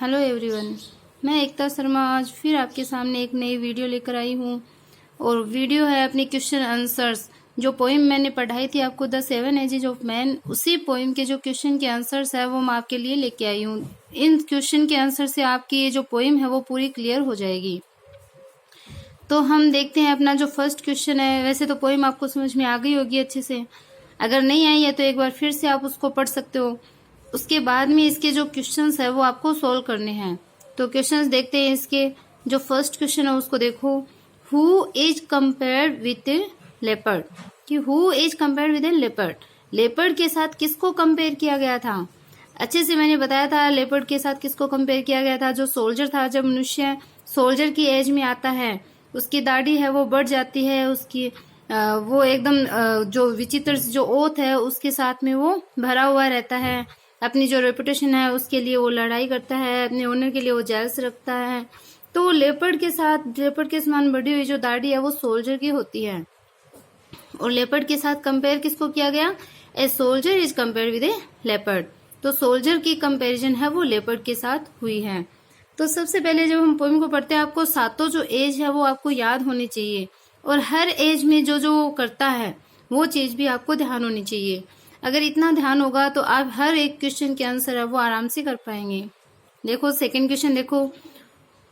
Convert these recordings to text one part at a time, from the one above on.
Hello everyone, मैं एकता शर्मा आज फिर आपके सामने एक नई वीडियो लेकर आई हूँ। और वीडियो है अपनी क्वेश्चन आंसर्स। जो पोइम मैंने पढ़ाई थी आपको द 7 एजेज ऑफ मैन, उसी पोइम के जो क्वेश्चन के आंसर्स है वो मैं आपके लिए लेके आई हूँ। इन क्वेश्चन के आंसर से आपकी ये जो पोइम है वो पूरी क्लियर हो जाएगी। तो हम देखते हैं अपना जो फर्स्ट क्वेश्चन है। वैसे तो पोइम आपको समझ में आ गई होगी अच्छे से, अगर नहीं आई है तो एक बार फिर से आप उसको पढ़ सकते हो। उसके बाद में इसके जो क्वेश्चंस है वो आपको सोल्व करने हैं। तो क्वेश्चंस देखते हैं इसके। जो फर्स्ट क्वेश्चन है उसको देखो, who is compared with a leopard, कि who is compared with a leopard. Leopard के साथ किसको कंपेयर किया गया था? अच्छे से मैंने बताया था लेपर्ड के साथ किसको कंपेयर किया गया था। जो सोल्जर था, जब मनुष्य सोल्जर की एज में आता है उसकी दाढ़ी है वो बढ़ जाती है, उसकी वो एकदम जो विचित्र जो ओथ है उसके साथ में वो भरा हुआ रहता है। अपनी जो रेपुटेशन है उसके लिए वो लड़ाई करता है, अपने ओनर के लिए वो जेल्स रखता है। तो लेपर्ड के साथ, लेपर्ड के समान बढ़ी हुई जो दाढ़ी है वो सोल्जर की होती है। और लेपर्ड के साथ कंपेयर किसको किया गया? A soldier is compare with a leopard. तो सोल्जर की कंपैरिजन है वो लेपर्ड के साथ हुई है। तो सबसे पहले जब हम पोएम को पढ़ते हैं आपको सातों जो एज है वो आपको याद होनी चाहिए, और हर एज में जो जो करता है वो चीज भी आपको ध्यान होनी चाहिए। अगर इतना ध्यान होगा तो आप हर एक क्वेश्चन के आंसर है वो आराम से कर पाएंगे। देखो सेकंड क्वेश्चन देखो,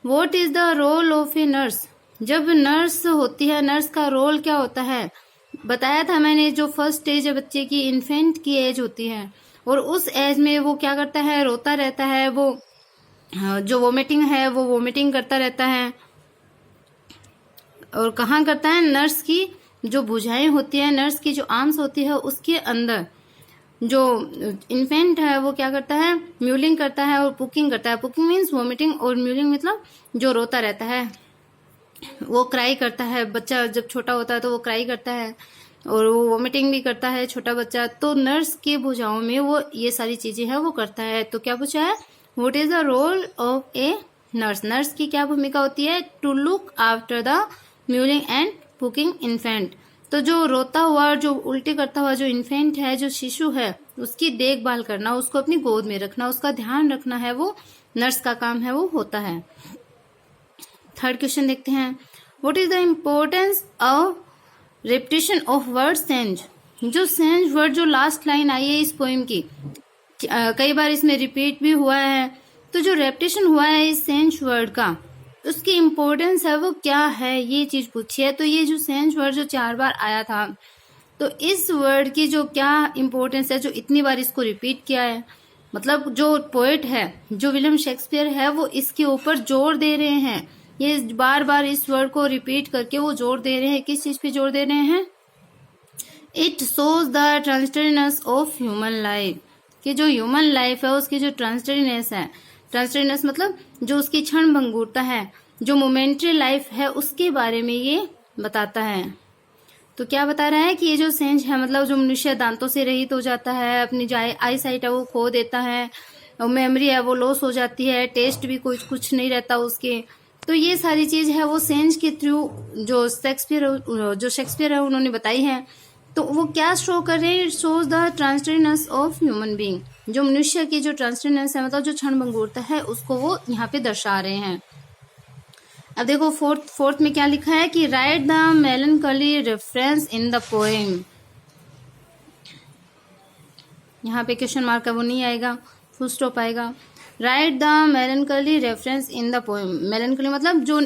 what is the role of a nurse. जब नर्स होती है, नर्स का रोल क्या होता है? बताया था मैंने, जो फर्स्ट एज है बच्चे की, इन्फेंट की एज होती है, और उस एज में वो क्या करता है? रोता रहता है, वो जो वोमिटिंग है वो वोमिटिंग करता रहता है। और कहाँ करता है? नर्स की जो भुजाएं होती है, नर्स की जो आर्म्स होती है उसके अंदर जो इन्फेंट है वो क्या करता है? म्यूलिंग करता है और पुकिंग करता है। पुकिंग मीन्स वोमिटिंग, और म्यूलिंग मतलब जो रोता रहता है, वो क्राई करता है। बच्चा जब छोटा होता है तो वो क्राई करता है और वो वोमिटिंग भी करता है छोटा बच्चा। तो नर्स के भुजाओं में वो ये सारी चीजें है वो करता है। तो क्या पूछा है? What is the role of a nurse. Nurse की क्या भूमिका होती है? To look after the mewling and puking infant. तो जो रोता हुआ, जो उल्टी करता हुआ जो इन्फेंट है, जो शिशु है, उसकी देखभाल करना, उसको अपनी गोद में रखना, उसका ध्यान रखना है वो नर्स का काम है वो होता है। थर्ड क्वेश्चन देखते हैं, what is the importance of repetition of word Sainz. जो सेंज वर्ड जो लास्ट लाइन आई है इस पोएम की, कई बार इसमें रिपीट भी हुआ है। तो जो रेपिटेशन हुआ है इस सेंज वर्ड का, उसकी इम्पोर्टेंस है वो क्या है, ये चीज पूछी है। तो ये जो सेंज वर्ड जो 4 बार आया था, तो इस वर्ड की जो क्या इम्पोर्टेंस है, जो इतनी बार इसको रिपीट किया है, मतलब जो पोएट है, जो विलियम शेक्सपियर है, वो इसके ऊपर जोर दे रहे हैं। ये बार बार इस वर्ड को रिपीट करके वो जोर दे रहे हैं। किस चीज पे जोर दे रहे हैं? It shows the transitoriness of human life, कि जो ह्यूमन लाइफ है उसकी जो ट्रांसटरीनेस है, ट्रांसटरीनेस मतलब जो उसकी क्षण भंगुरता है, जो मोमेंट्री लाइफ है, उसके बारे में ये बताता है। तो क्या बता रहा है कि ये जो सेंस है, मतलब जो मनुष्य दांतों से रहित हो जाता है, अपनी जो आई साइट है वो खो देता है, और मेमोरी है वो लॉस हो जाती है, टेस्ट भी कुछ नहीं रहता उसके। तो ये सारी चीज है वो सेंस के थ्रू जो शेक्सपियर है उन्होंने बताई है। तो वो क्या शो कर रहे हैं? It shows the transitoriness of human being. जो मनुष्य की जो ट्रांसटरीनेस है, मतलब जो क्षण भंगुरता है, उसको वो यहाँ पे दर्शा रहे हैं। अब देखो फोर्थ में क्या लिखा है कि right the मेलनकली reference in the poem. यहाँ पे क्वेश्चन मार्क है वो नहीं आएगा, फुल स्टॉप आएगा। Right the मेलनकली reference in the poem. मेलनकली मतलब जो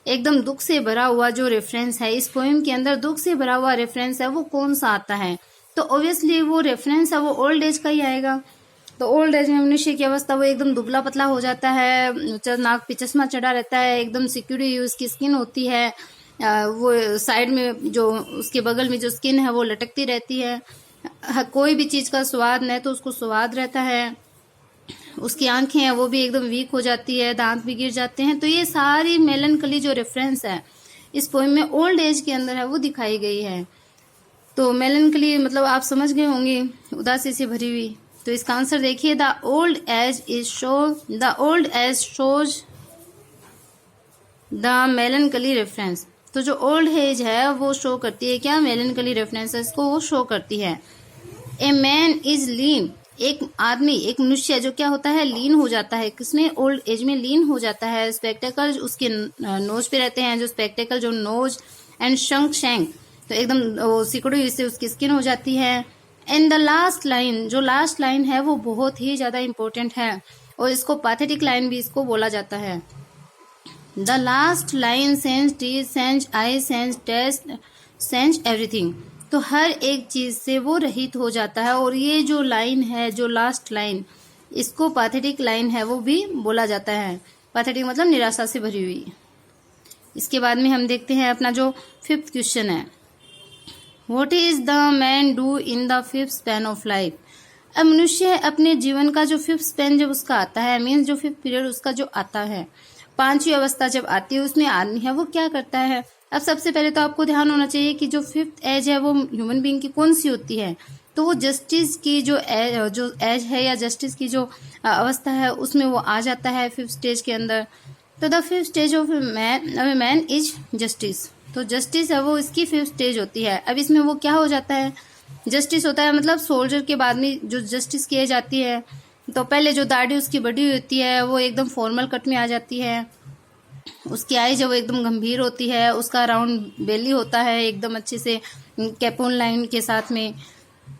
एकदम दुख से भरा हुआ जो रेफरेंस है, इस पोएम के अंदर दुख से भरा हुआ रेफरेंस है वो कौन सा आता है? तो ऑब्वियसली वो रेफरेंस है वो ओल्ड एज का ही आएगा। तो ओल्ड एज में मनुष्य की अवस्था वो एकदम दुबला पतला हो जाता है, नाक पे चश्मा चढ़ा रहता है, एकदम सिक्योरी उसकी स्किन होती है, वो साइड में जो उसके बगल में जो स्किन है वो लटकती रहती है, कोई भी चीज का स्वाद नहीं तो उसको स्वाद रहता है, उसकी आंखें हैं वो भी एकदम वीक हो जाती है, दांत भी गिर जाते हैं। तो ये सारी मेलनकली जो रेफरेंस है इस पोएम में ओल्ड एज के अंदर है वो दिखाई गई है। तो मेलनकली मतलब आप समझ गए होंगे, उदासी से भरी हुई। तो इसका आंसर देखिए, the old age shows the मेलनकली reference. तो जो ओल्ड एज है वो शो करती है क्या? मेलनकली रेफरेंसेस को वो शो करती है। ए मैन इज लीन, एक आदमी, एक मनुष्य जो क्या होता है, लीन हो जाता है, किसमें, ओल्ड एज में लीन हो जाता है। स्पेक्टेकल उसके नोज पे रहते हैं, जो स्पेक्टेकल, जो नोज एंड शंक शैंक, तो एकदम सिकुड़ी से उसकी स्किन हो जाती है। एंड द लास्ट लाइन, जो लास्ट लाइन है वो बहुत ही ज्यादा इंपॉर्टेंट है और इसको पैथेटिक लाइन भी इसको बोला जाता है। The last line sense teeth, sense eye, sense taste, sense everything. तो हर एक चीज से वो रहित हो जाता है और ये जो लाइन है, जो लास्ट लाइन, इसको पैथेटिक लाइन है वो भी बोला जाता है। पैथेटिक मतलब निराशा से भरी हुई। इसके बाद में हम देखते हैं अपना जो 5th क्वेश्चन है, what is the man do in the 5th span of life. अब मनुष्य अपने जीवन का जो 5th स्पैन जब उसका आता है, मीन्स जो 5th पीरियड उसका जो आता है, 5वीं अवस्था जब आती है, उसमें आदमी है वो क्या करता है। अब सबसे पहले तो आपको ध्यान होना चाहिए कि जो 5th एज है वो ह्यूमन बीइंग की कौन सी होती है। तो वो जस्टिस की जो एज है या जस्टिस की जो अवस्था है उसमें वो आ जाता है 5th स्टेज के अंदर। तो the 5th stage of man is justice. तो जस्टिस है वो इसकी 5th स्टेज होती है। अब इसमें वो क्या हो जाता है, जस्टिस होता है, मतलब सोल्जर के बाद में जो जस्टिस की जाती है, तो पहले जो दाढ़ी उसकी बड़ी हुई होती है वो एकदम फॉर्मल कट में आ जाती है। उसकी आई जब एकदम गंभीर होती है, उसका राउंड बेली होता है एकदम अच्छे से कैपोन लाइन के साथ में।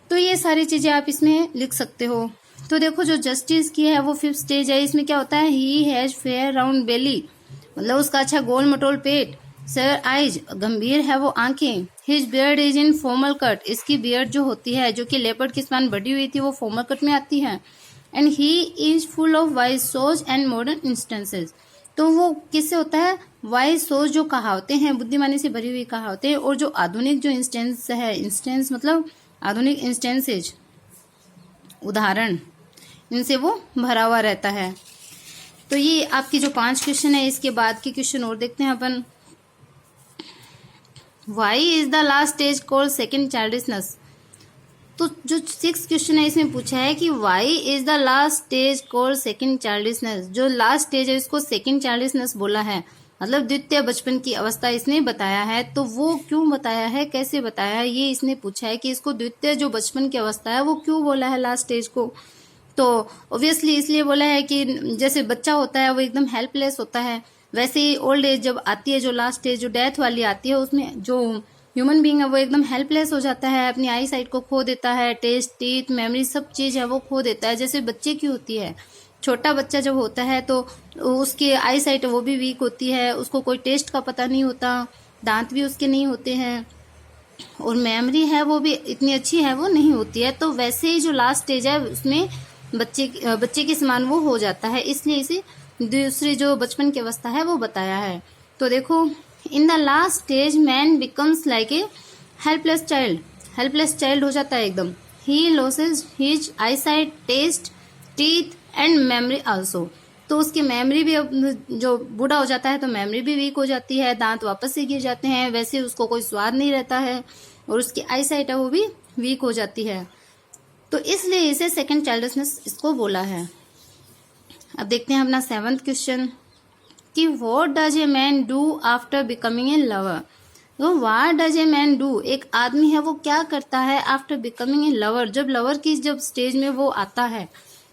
तो ये सारी चीजें आप इसमें लिख सकते हो। तो देखो जो जस्टिस की है वो 5th स्टेज है। इसमें क्या होता है, ही हैज फेयर राउंड बेली, मतलब उसका अच्छा गोल मटोल पेट। सर आइज, गंभीर है वो आंखें। His beard is in formal cut, इसकी बियर्ड जो होती है, जो कि लेपर्ड की समान बढ़ी हुई थी, वो फॉर्मल कट में आती है। And he is full of wise सोच एंड मॉडर्न इंस्टेंसेस। तो वो किससे होता है, वाइज सोच, जो कहावतें हैं, बुद्धिमानी से भरी हुई कहावतें, और जो आधुनिक जो इंस्टेंस है, इंस्टेंस मतलब आधुनिक इंस्टेंसेज, उदाहरण, इनसे वो भरा हुआ रहता है। तो ये आपकी जो 5 क्वेश्चन है, इसके बाद के क्वेश्चन और देखते हैं अपन। Why is the last stage called second childishness. तो जो 6th क्वेश्चन है इसमें पूछा है कि why is the last stage called second childishness. जो लास्ट स्टेज है इसको सेकेंड चाइल्डिशनेस बोला है, मतलब द्वितीय बचपन की अवस्था इसने बताया है। तो वो क्यों बताया है, कैसे बताया है, ये इसने पूछा है कि इसको द्वितीय जो बचपन की अवस्था है वो क्यों बोला है लास्ट स्टेज को। तो ऑब्वियसली इसलिए बोला है कि जैसे बच्चा होता है वो एकदम हेल्पलेस होता है, वैसे ही ओल्ड एज जब आती है, जो लास्ट स्टेज जो डेथ वाली आती है, उसमें जो ह्यूमन बीइंग है वो एकदम हेल्पलेस हो जाता है, अपनी आई साइट को खो देता है, टेस्ट, टीथ, मेमोरी, सब चीज है वो खो देता है, जैसे बच्चे की होती है। छोटा बच्चा जब होता है तो उसकी आई साइट वो भी वीक होती है, उसको कोई टेस्ट का पता नहीं होता, दांत भी उसके नहीं होते हैं, और मेमोरी है वो भी इतनी अच्छी है वो नहीं होती है। तो वैसे ही जो लास्ट स्टेज है उसमें बच्चे के समान वो हो जाता है, इसलिए इसे दूसरी जो बचपन की अवस्था है वो बताया है। तो देखो, in the last stage man becomes like a helpless child हो जाता है एकदम। He loses his eyesight, taste, teeth and memory also. तो उसकी मेमोरी भी, जो बूढ़ा हो जाता है तो मेमोरी भी वीक हो जाती है, दांत वापस से गिर जाते हैं, वैसे उसको कोई स्वाद नहीं रहता है, और उसकी आई साइट है वो भी वीक हो जाती है। तो इसलिए इसे सेकेंड चाइल्डिशनेस इसको बोला है। अब देखते हैं अपना 7th क्वेश्चन कि what does a man do after becoming a lover. तो what does a man do, एक आदमी है वो क्या करता है आफ्टर बिकमिंग ए लवर, जब लवर की जब स्टेज में वो आता है,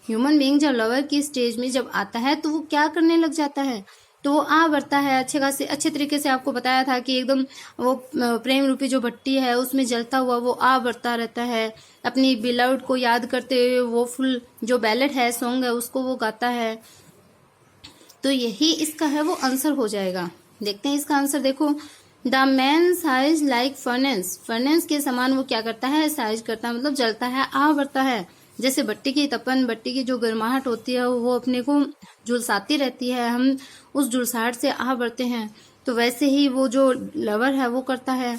ह्यूमन बीइंग जब लवर की स्टेज में जब आता है तो वो क्या करने लग जाता है। तो वो आ बढ़ता है, अच्छे तरीके से आपको बताया था कि एकदम वो प्रेम रूपी जो भट्टी है उसमें जलता हुआ वो आ बढ़ता रहता है, अपनी बिलव्ड को याद करते हुए वो फुल जो बैलेट है, सॉन्ग है, उसको वो गाता है। तो यही इसका है वो आंसर हो जाएगा। देखते हैं इसका आंसर। देखो, the man size like furnace के समान वो क्या करता है, साइज करता है, मतलब जलता है, आ बढ़ता है। जैसे भट्टी की तपन, भट्टी की जो गर्माहट होती है वो अपने को झुलसाती रहती है, हम उस झुलसाहट से आ बढ़ते हैं। तो वैसे ही वो जो लवर है वो करता है।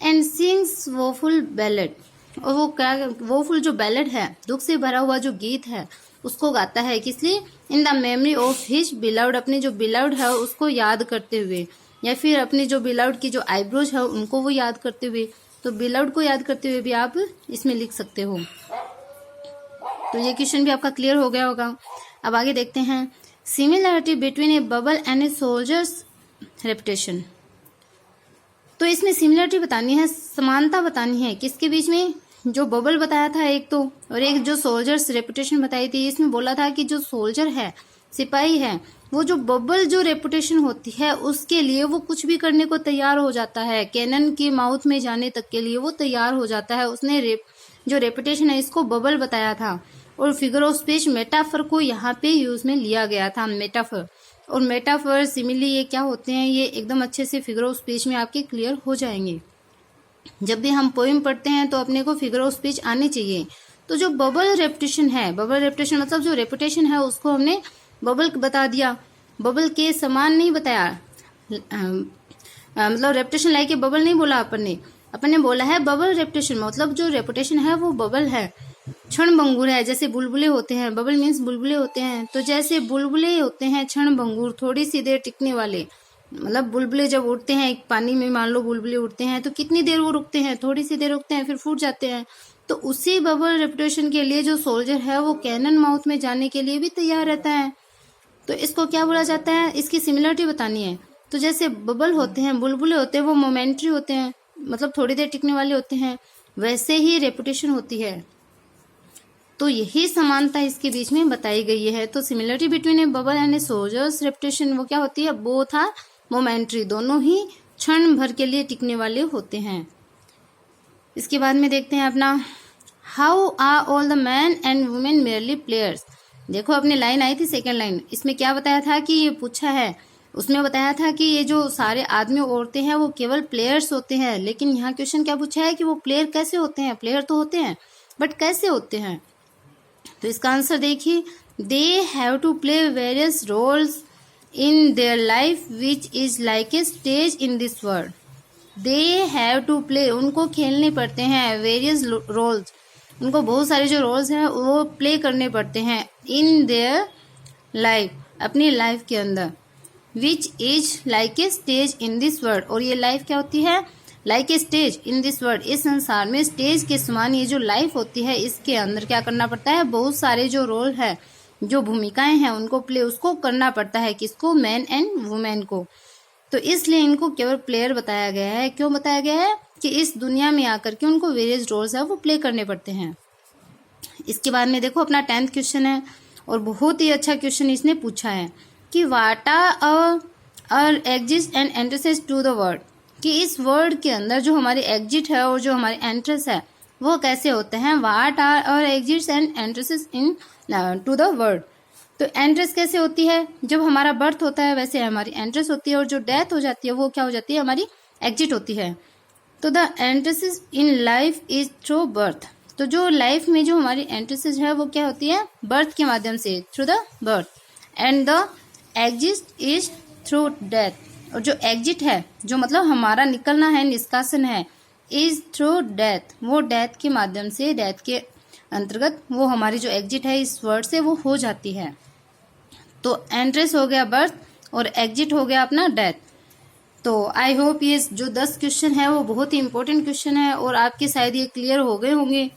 एंड सिंग्स वोफुल बैलेड, और वो क्या, वोफुल जो बैलेड है, दुख से भरा हुआ जो गीत है, उसको गाता है। किस लिए, in the memory of his beloved, अपने जो बिलव्ड है उसको याद करते हुए, या फिर अपनी जो बिलव्ड की जो आईब्रोज है उनको वो याद करते हुए। तो बिलव्ड को याद करते हुए भी आप इसमें लिख सकते हो। तो ये क्वेश्चन भी आपका क्लियर हो गया होगा। अब आगे देखते हैं, similarity between A bubble and A soldiers reputation. तो इसमें सिमिलरिटी बतानी है, समानता बतानी है, किसके बीच में, जो बबल बताया था एक तो, और एक जो सोल्जर्स रेपुटेशन बताई थी, इसमें बोला था कि जो सोल्जर है, सिपाही है, वो जो बबल जो रेपुटेशन होती है उसके लिए वो कुछ भी करने को तैयार हो जाता है, कैनन के माउथ में जाने तक के लिए वो तैयार हो जाता है। उसने जो रेपुटेशन है इसको बबल बताया था। और फिगर ऑफ स्पीच मेटाफर को यहाँ पे यूज में लिया गया था, मेटाफर। और मेटाफर सिमिली ये क्या होते हैं, ये एकदम अच्छे से फिगर ऑफ स्पीच में आपके क्लियर हो जाएंगे। जब भी हम पोइम पढ़ते हैं तो अपने को फिगर ऑफ स्पीच आनी चाहिए। तो जो बबल रेपुटेशन है, बबल रेपुटेशन मतलब जो रेपुटेशन है उसको हमने बबल बता दिया, बबल के समान नहीं बताया। मतलब रेपुटेशन लाइक के बबल नहीं बोला अपन ने बोला है बबल रेपुटेशन, मतलब जो रेपुटेशन है वो बबल है, क्षण भंगुर है, जैसे बुलबुले होते हैं। बबल मीन्स बुलबुले होते हैं, तो जैसे बुलबुले होते हैं क्षण भंगुर, थोड़ी सी देर टिकने वाले। मतलब बुलबुले जब उड़ते हैं पानी में, मान लो बुलबुले उड़ते हैं तो कितनी देर वो रुकते हैं, थोड़ी सी देर रुकते हैं, फिर फूट जाते हैं। तो उसी बबल रेपुटेशन के लिए जो सोल्जर है वो कैनन माउथ में जाने के लिए भी तैयार रहता है। तो इसको क्या बोला जाता है, इसकी सिमिलरिटी बतानी है। तो जैसे बबल होते हैं, बुलबुले होते हैं, वो मोमेंट्री होते हैं, मतलब थोड़ी देर टिकने वाले होते हैं, वैसे ही रेपुटेशन होती है। तो यही समानता इसके बीच में बताई गई है। तो similarity between A bubble and A soldiers reputation वो क्या होती है, बोथ आर मोमेंट्री, दोनों ही क्षण भर के लिए टिकने वाले होते हैं। इसके बाद में देखते हैं अपना how are all the man and women merely players. देखो अपनी लाइन आई थी सेकेंड लाइन, इसमें क्या बताया था कि ये पूछा है, उसमें बताया था कि ये जो सारे आदमी औरतें हैं वो केवल प्लेयर्स होते हैं। लेकिन यहाँ क्वेश्चन क्या पूछा है कि वो प्लेयर कैसे होते हैं, प्लेयर तो होते हैं बट कैसे होते हैं। तो इसका आंसर देखिए, they have to play various roles in their life which is like a stage in this world. They have to play, उनको खेलने पड़ते हैं, वेरियस रोल्स, उनको बहुत सारे जो रोल्स हैं वो प्ले करने पड़ते हैं, इन देयर लाइफ, अपनी लाइफ के अंदर, विच is like a stage in this world. और ये लाइफ क्या होती है, like a stage in this world, इस संसार में स्टेज के समान ये जो लाइफ होती है इसके अंदर क्या करना पड़ता है, बहुत सारे जो रोल है, जो भूमिकाएं हैं उनको प्ले उसको करना पड़ता है, किसको, मैन एंड वुमेन को। तो इसलिए इनको केवल प्लेयर बताया गया है। क्यों बताया गया है कि इस दुनिया में आकर के उनको वेरियस रोल्स है वो प्ले करने पड़ते हैं। इसके बाद में देखो अपना 10th क्वेश्चन है, और बहुत ही अच्छा क्वेश्चन इसने पूछा है कि what are exit and entrances to the word, कि इस वर्ड के अंदर जो हमारे एग्जिट है और जो हमारे एंट्रेंस है वो कैसे होते हैं। What are exits and entrances in to the word. तो एंट्रेंस कैसे होती है, जब हमारा बर्थ होता है वैसे हमारी एंट्रेंस होती है, और जो डेथ हो जाती है वो क्या हो जाती है, हमारी एग्जिट होती है। तो the entrances in life is through birth. तो जो लाइफ में जो हमारी एंट्रेंसेस है वो क्या होती है, बर्थ के माध्यम से, through the birth. And the exit is through death. और जो एग्जिट है, जो मतलब हमारा निकलना है, निष्कासन है, इज थ्रू डेथ, वो डेथ के माध्यम से, डेथ के अंतर्गत वो हमारी जो एग्जिट है इस वर्ड से वो हो जाती है। तो एंट्रेंस हो गया बर्थ और एग्जिट हो गया अपना डेथ। तो आई होप ये जो 10 क्वेश्चन है वो बहुत ही इंपॉर्टेंट क्वेश्चन है और आपके शायद ये क्लियर हो गए होंगे।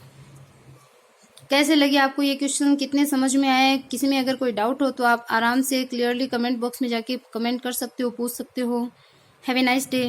कैसे लगे आपको ये क्वेश्चन, कितने समझ में आए। किसी में अगर कोई डाउट हो तो आप आराम से क्लियरली कमेंट बॉक्स में जाके कमेंट कर सकते हो, पूछ सकते हो। Have a nice day.